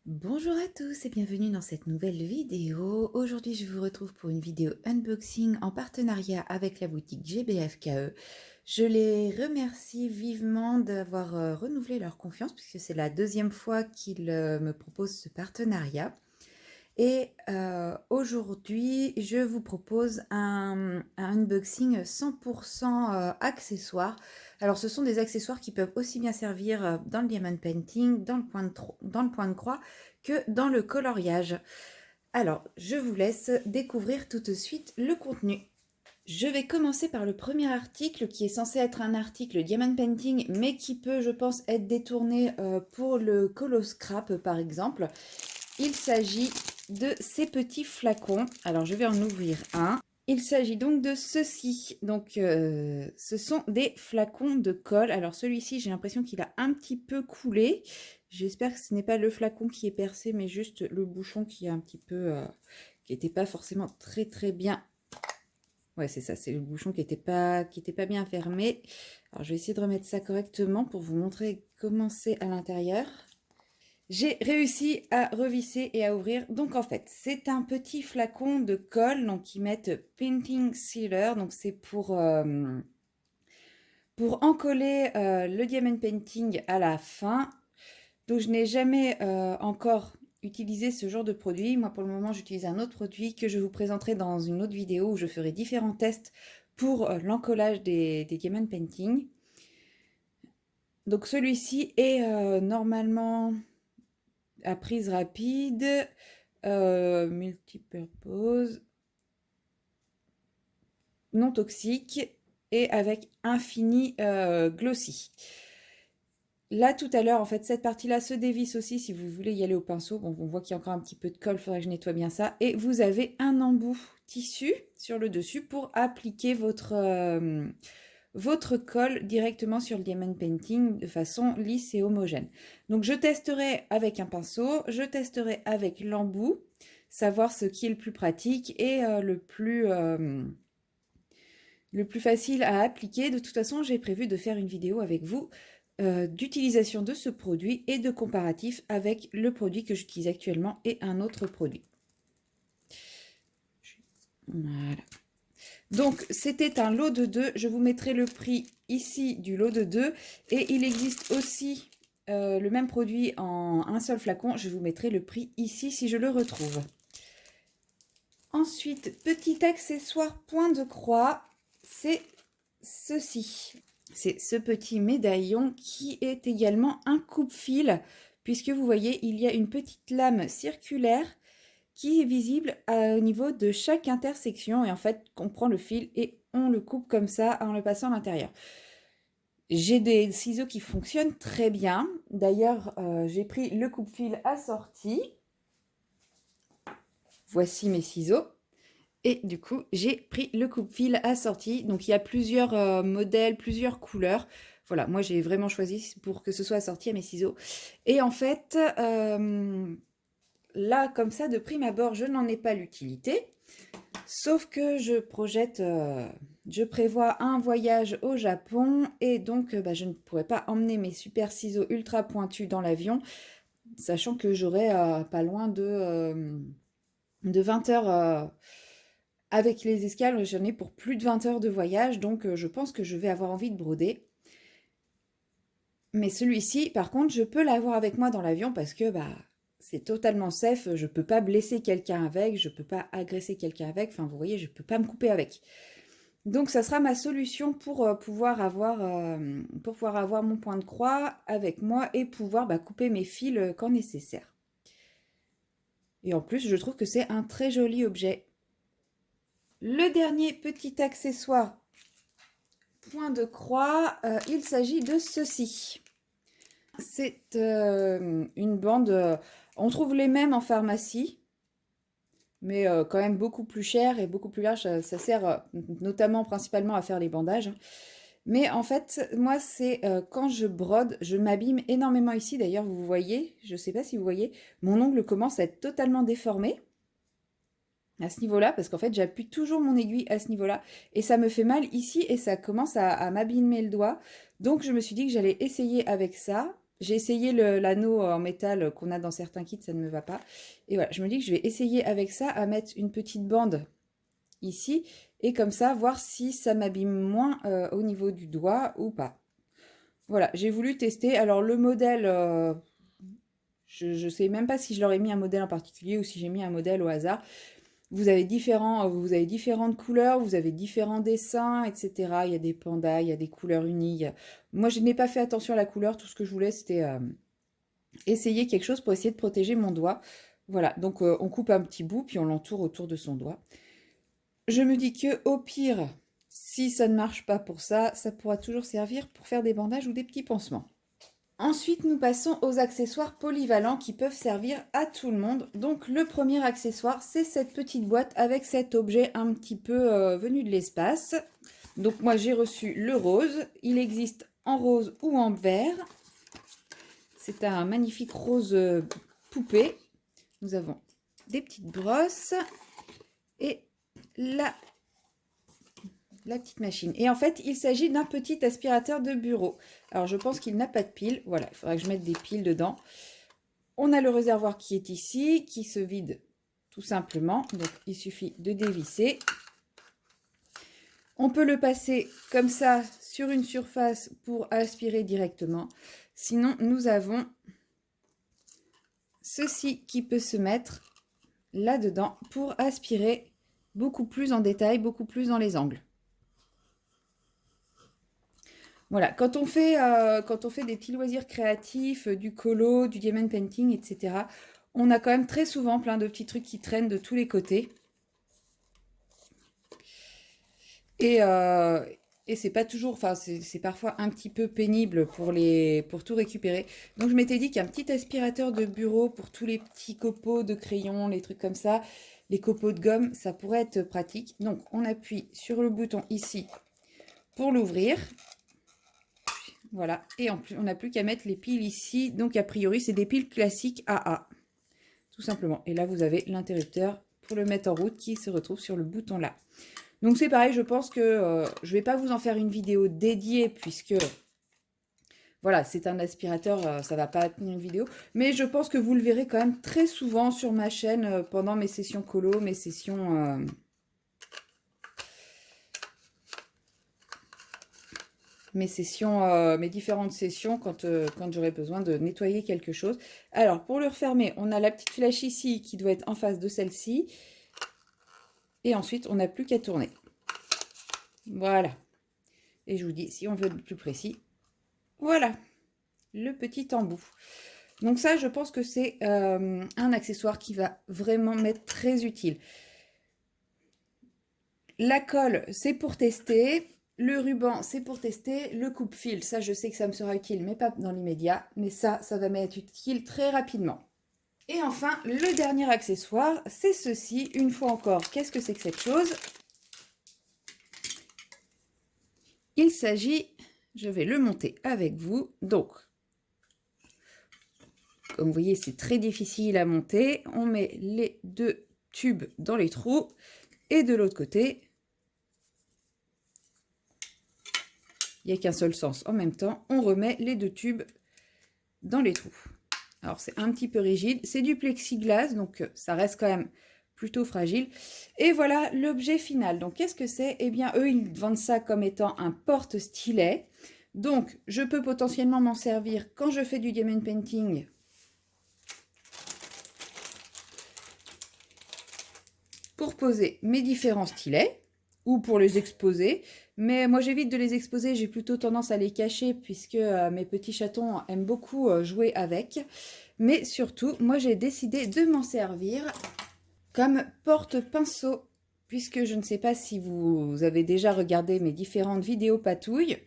Bonjour à tous et bienvenue dans cette nouvelle vidéo. Aujourd'hui, je vous retrouve pour une vidéo unboxing en partenariat avec la boutique GBFKE. Je les remercie vivement d'avoir renouvelé leur confiance puisque c'est la deuxième fois qu'ils me proposent ce partenariat. Et aujourd'hui, je vous propose un unboxing 100% accessoires. Alors, ce sont des accessoires qui peuvent aussi bien servir dans le diamond painting, dans le point de croix, que dans le coloriage. Alors, je vous laisse découvrir tout de suite le contenu. Je vais commencer par le premier article qui est censé être un article diamond painting, mais qui peut, je pense, être détourné pour le colo scrap, par exemple. Il s'agit de ces petits flacons. Alors, je vais en ouvrir un. Il s'agit donc de ceci. Donc, ce sont des flacons de colle. Alors, celui-ci, j'ai l'impression qu'il a un petit peu coulé. J'espère que ce n'est pas le flacon qui est percé, mais juste le bouchon qui est un petit peu... qui n'était pas forcément très bien. Ouais, c'est ça, c'est le bouchon qui était pas bien fermé. Alors, je vais essayer de remettre ça correctement pour vous montrer comment c'est à l'intérieur. J'ai réussi à revisser et à ouvrir. Donc en fait, c'est un petit flacon de colle, donc ils mettent Painting Sealer, donc c'est pour encoller le diamond painting à la fin. Donc je n'ai jamais encore utilisé ce genre de produit. Moi pour le moment j'utilise un autre produit que je vous présenterai dans une autre vidéo où je ferai différents tests pour l'encollage des diamond painting. Donc celui-ci est normalement à prise rapide, multipurpose, non toxique et avec infini glossy. Là, tout à l'heure, en fait, cette partie-là se dévisse aussi si vous voulez y aller au pinceau. Bon, on voit qu'il y a encore un petit peu de colle, il faudrait que je nettoie bien ça. Et vous avez un embout tissu sur le dessus pour appliquer votre colle directement sur le diamond painting de façon lisse et homogène. Donc je testerai avec un pinceau, je testerai avec l'embout, savoir ce qui est le plus pratique et le plus facile à appliquer. De toute façon, j'ai prévu de faire une vidéo avec vous d'utilisation de ce produit et de comparatif avec le produit que j'utilise actuellement et un autre produit. Voilà. Donc, c'était un lot de 2. Je vous mettrai le prix ici du lot de 2. Et il existe aussi le même produit en un seul flacon. Je vous mettrai le prix ici si je le retrouve. Ensuite, petit accessoire point de croix, c'est ceci. C'est ce petit médaillon qui est également un coupe-fil, puisque vous voyez, il y a une petite lame circulaire qui est visible au niveau de chaque intersection. Et en fait, on prend le fil et on le coupe comme ça en le passant à l'intérieur. J'ai des ciseaux qui fonctionnent très bien. D'ailleurs, j'ai pris le coupe-fil assorti. Voici mes ciseaux. Et du coup, j'ai pris le coupe-fil assorti. Donc, il y a plusieurs modèles, plusieurs couleurs. Voilà, moi, j'ai vraiment choisi pour que ce soit assorti à mes ciseaux. Et en fait, là, comme ça, de prime abord, je n'en ai pas l'utilité. Sauf que je prévois un voyage au Japon. Et donc, je ne pourrais pas emmener mes super ciseaux ultra pointus dans l'avion. Sachant que j'aurai pas loin de 20 heures... avec les escales, j'en ai pour plus de 20 heures de voyage, donc je pense que je vais avoir envie de broder. Mais celui-ci, par contre, je peux l'avoir avec moi dans l'avion parce que c'est totalement safe. Je peux pas blesser quelqu'un avec, je peux pas agresser quelqu'un avec. Enfin, vous voyez, je peux pas me couper avec. Donc, ça sera ma solution pour pouvoir avoir mon point de croix avec moi et pouvoir couper mes fils quand nécessaire. Et en plus, je trouve que c'est un très joli objet. Le dernier petit accessoire point de croix, il s'agit de ceci. C'est une bande, on trouve les mêmes en pharmacie, mais quand même beaucoup plus cher et beaucoup plus large. Ça sert notamment principalement à faire les bandages. Mais en fait, moi, c'est quand je brode, je m'abîme énormément ici. D'ailleurs, vous voyez, je ne sais pas si vous voyez, mon ongle commence à être totalement déformé à ce niveau-là, parce qu'en fait, j'appuie toujours mon aiguille à ce niveau-là, et ça me fait mal ici, et ça commence à m'abîmer le doigt. Donc, je me suis dit que j'allais essayer avec ça. j'ai essayé l'anneau en métal qu'on a dans certains kits, ça ne me va pas. Et voilà, je me dis que je vais essayer avec ça à mettre une petite bande ici. Et comme ça, voir si ça m'abîme moins au niveau du doigt ou pas. Voilà, j'ai voulu tester. Alors le modèle, je ne sais même pas si je leur ai mis un modèle en particulier ou si j'ai mis un modèle au hasard. Vous avez différentes couleurs, vous avez différents dessins, etc. Il y a des pandas, il y a des couleurs unies. Moi, je n'ai pas fait attention à la couleur. Tout ce que je voulais, c'était essayer quelque chose pour essayer de protéger mon doigt. Voilà, donc on coupe un petit bout, puis on l'entoure autour de son doigt. Je me dis que au pire, si ça ne marche pas pour ça, ça pourra toujours servir pour faire des bandages ou des petits pansements. Ensuite, nous passons aux accessoires polyvalents qui peuvent servir à tout le monde. Donc le premier accessoire, c'est cette petite boîte avec cet objet un petit peu venu de l'espace. Donc moi j'ai reçu le rose, il existe en rose ou en vert. C'est un magnifique rose poupée. Nous avons des petites brosses et la petite machine. Et en fait, il s'agit d'un petit aspirateur de bureau. Alors, je pense qu'il n'a pas de pile. Voilà, il faudra que je mette des piles dedans. On a le réservoir qui est ici, qui se vide tout simplement. Donc, il suffit de dévisser. On peut le passer comme ça sur une surface pour aspirer directement. Sinon, nous avons ceci qui peut se mettre là-dedans pour aspirer beaucoup plus en détail, beaucoup plus dans les angles. Voilà, quand on fait des petits loisirs créatifs, du colo, du diamond painting, etc., on a quand même très souvent plein de petits trucs qui traînent de tous les côtés. Et c'est pas toujours, enfin c'est parfois un petit peu pénible pour tout récupérer. Donc je m'étais dit qu'un petit aspirateur de bureau pour tous les petits copeaux de crayons, les trucs comme ça, les copeaux de gomme, ça pourrait être pratique. Donc on appuie sur le bouton ici pour l'ouvrir. Voilà, et en plus, on n'a plus qu'à mettre les piles ici. Donc, a priori, c'est des piles classiques AA, tout simplement. Et là, vous avez l'interrupteur pour le mettre en route qui se retrouve sur le bouton là. Donc, c'est pareil, je pense que je ne vais pas vous en faire une vidéo dédiée puisque, voilà, c'est un aspirateur, ça ne va pas tenir une vidéo. Mais je pense que vous le verrez quand même très souvent sur ma chaîne pendant mes sessions colo, mes sessions... mes différentes sessions quand j'aurai besoin de nettoyer quelque chose. Alors, pour le refermer, on a la petite flèche ici qui doit être en face de celle-ci. Et ensuite, on n'a plus qu'à tourner. Voilà. Et je vous dis, si on veut être plus précis, voilà, le petit embout. Donc ça, je pense que c'est un accessoire qui va vraiment m'être très utile. La colle, c'est pour tester. Le ruban, c'est pour tester. Le coupe-fil, ça, je sais que ça me sera utile, mais pas dans l'immédiat. Mais ça va m'être utile très rapidement. Et enfin, le dernier accessoire, c'est ceci. Une fois encore, qu'est-ce que c'est que cette chose? Il s'agit, je vais le monter avec vous. Donc, comme vous voyez, c'est très difficile à monter. On met les deux tubes dans les trous. Et de l'autre côté... il n'y a qu'un seul sens. En même temps, on remet les deux tubes dans les trous. Alors, c'est un petit peu rigide. C'est du plexiglas, donc ça reste quand même plutôt fragile. Et voilà l'objet final. Donc, qu'est-ce que c'est? Eh bien, eux, ils vendent ça comme étant un porte-stylet. Donc, je peux potentiellement m'en servir quand je fais du diamond painting. Pour poser mes différents stylets ou pour les exposer. Mais moi, j'évite de les exposer, j'ai plutôt tendance à les cacher puisque mes petits chatons aiment beaucoup jouer avec. Mais surtout, moi, j'ai décidé de m'en servir comme porte-pinceau, puisque je ne sais pas si vous avez déjà regardé mes différentes vidéos patouilles,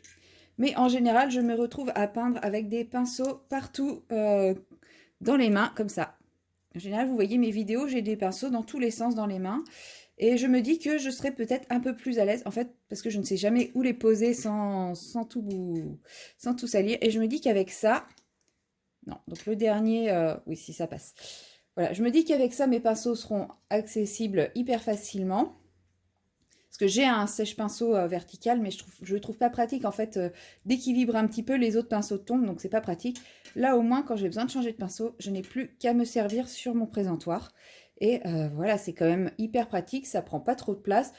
mais en général, je me retrouve à peindre avec des pinceaux partout dans les mains, comme ça. En général, vous voyez mes vidéos, j'ai des pinceaux dans tous les sens dans les mains. Et je me dis que je serais peut-être un peu plus à l'aise, en fait, parce que je ne sais jamais où les poser sans tout salir. Et je me dis qu'avec ça... non, donc le dernier... oui, si ça passe. Voilà, je me dis qu'avec ça, mes pinceaux seront accessibles hyper facilement. Parce que j'ai un sèche-pinceau vertical, mais je le trouve pas pratique. En fait, dès qu'il vibre un petit peu, les autres pinceaux tombent, donc c'est pas pratique. Là, au moins, quand j'ai besoin de changer de pinceau, je n'ai plus qu'à me servir sur mon présentoir. Et voilà, c'est quand même hyper pratique, ça prend pas trop de place.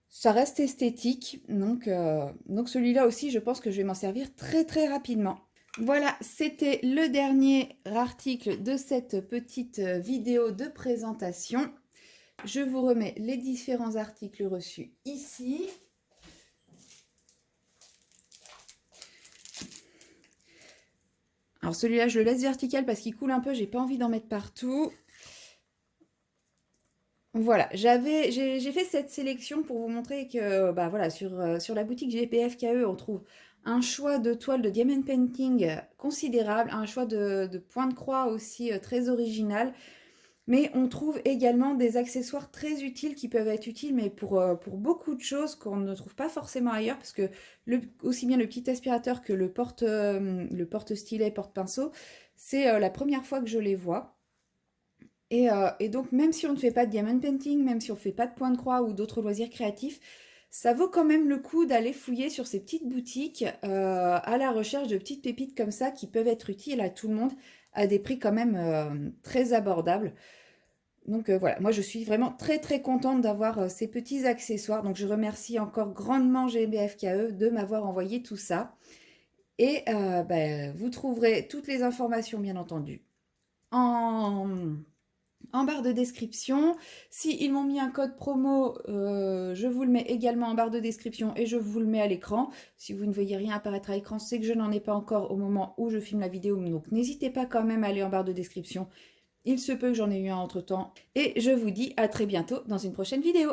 Ça reste esthétique, donc celui-là aussi, je pense que je vais m'en servir très très rapidement. Voilà, c'était le dernier article de cette petite vidéo de présentation. Je vous remets les différents articles reçus ici. Alors celui-là, je le laisse vertical parce qu'il coule un peu, j'ai pas envie d'en mettre partout. Voilà, j'ai fait cette sélection pour vous montrer que bah voilà, sur la boutique GBF-KE, on trouve un choix de toiles de diamond painting considérable, un choix de point de croix aussi très original, mais on trouve également des accessoires très utiles qui peuvent être utiles, mais pour beaucoup de choses qu'on ne trouve pas forcément ailleurs, parce que aussi bien le petit aspirateur que le porte-stylet, porte-pinceau, c'est la première fois que je les vois. Et donc, même si on ne fait pas de diamond painting, même si on ne fait pas de point de croix ou d'autres loisirs créatifs, ça vaut quand même le coup d'aller fouiller sur ces petites boutiques à la recherche de petites pépites comme ça qui peuvent être utiles à tout le monde à des prix quand même très abordables. Donc voilà, moi je suis vraiment très très contente d'avoir ces petits accessoires. Donc je remercie encore grandement GBF-KE de m'avoir envoyé tout ça. Et vous trouverez toutes les informations bien entendu en barre de description. Si ils m'ont mis un code promo, je vous le mets également en barre de description et je vous le mets à l'écran. Si vous ne voyez rien apparaître à l'écran, c'est que je n'en ai pas encore au moment où je filme la vidéo, donc n'hésitez pas quand même à aller en barre de description. Il se peut que j'en ai eu un entre-temps. Et je vous dis à très bientôt dans une prochaine vidéo.